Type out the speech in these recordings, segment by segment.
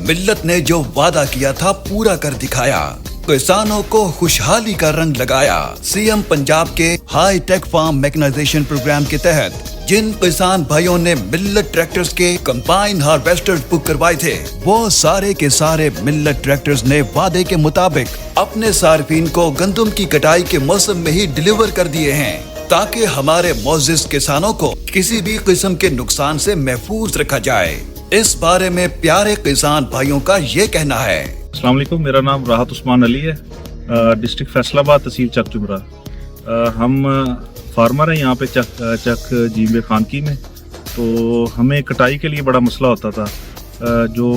मिल्लत ने जो वादा किया था पूरा कर दिखाया, किसानों को खुशहाली का रंग लगाया। सीएम पंजाब के high tech farm mechanisation programme के तहत जिन किसान भाइयों ने मिल्लत ट्रैक्टर्स के कंबाइन हार्वेस्टर्स बुक करवाए थे, वो सारे के सारे मिल्लत ट्रैक्टर्स ने वादे के मुताबिक अपने सार्फिन को गंदम की कटाई के मौसम में ही डिलीवर कर दिए हैं, ताकि हमारे मोअज़्ज़िज़ किसानों को किसी भी किस्म के नुकसान से महफूज रखा जाए। इस बारे में प्यारे किसान भाइयों का ये कहना है। अस्सलाम वालेकुम, मेरा नाम राहत उस्मान अली है, डिस्ट्रिक्ट फैसलाबाद, तहसील चक जुमरा। हम फार्मर हैं यहाँ पे चक जीमे खानकी में। तो हमें कटाई के लिए बड़ा मसला होता था। जो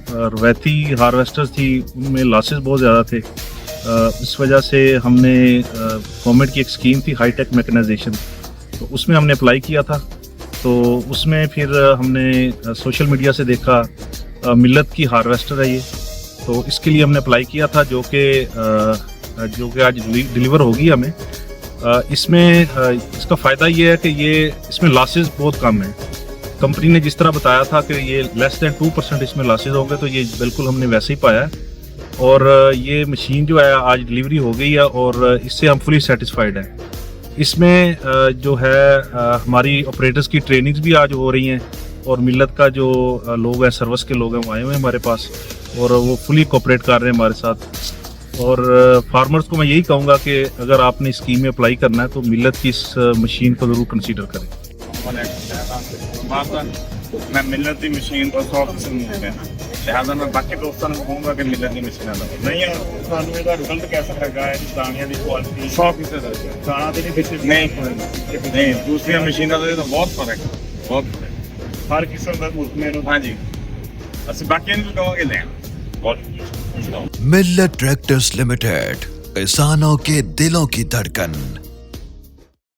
रवायती हार्वेस्टर्स थी उनमें लॉसेस बहुत ज़्यादा थे। इस वजह से हमने गवर्नमेंट की एक स्कीम थी हाई टेक मैकेनाइजेशन, तो उसमें हमने अप्लाई किया था। तो उसमें फिर हमने सोशल मीडिया से देखा मिल्लत की हार्वेस्टर है ये, तो इसके लिए हमने अप्लाई किया था, जो कि आज डिलीवर होगी हमें। इसमें इसका फ़ायदा ये है कि ये इसमें लॉसेस बहुत कम है। कंपनी ने जिस तरह बताया था कि ये लेस दैन 2% इसमें लॉसेस होंगे, तो ये बिल्कुल हमने वैसे ही पाया है। और ये मशीन जो है आज डिलीवरी हो गई है और इससे हम फुली सेटिस्फाइड हैं। इसमें जो है हमारी ऑपरेटर्स की ट्रेनिंग्स भी आज हो रही हैं, और मिल्लत का जो लोग हैं, सर्विस के लोग हैं, वो आए हुए हैं हमारे पास और वो फुली कोऑपरेट कर रहे हैं हमारे साथ। और फार्मर्स को मैं यही कहूँगा कि अगर आपने स्कीम में अप्लाई करना है तो मिल्लत की इस मशीन को ज़रूर कंसीडर करें। मैं मिल्लत की मशीन को 100% है, लिहाजा मैं बाकी दोस्तों को कहूँगा कि मिल्लत की मशीन नहीं है। सानू ਇਹਦਾ ਰਿਜ਼ਲਟ कैसा लगा है, दानिया की क्वालिटी 100% दाना तो नहीं पिछले नहीं दूसरी मशीनों से तो बहुत फर्क है, बहुत फर्क हर किस्म का उसमें। हाँ जी, ਅਸੀਂ ਬਾਕੀ ਨੂੰ ਕਹਾਂਗੇ ਲੈ बहुत। मिल्लत ट्रैक्टर्स लिमिटेड, किसानों के दिलों की धड़कन।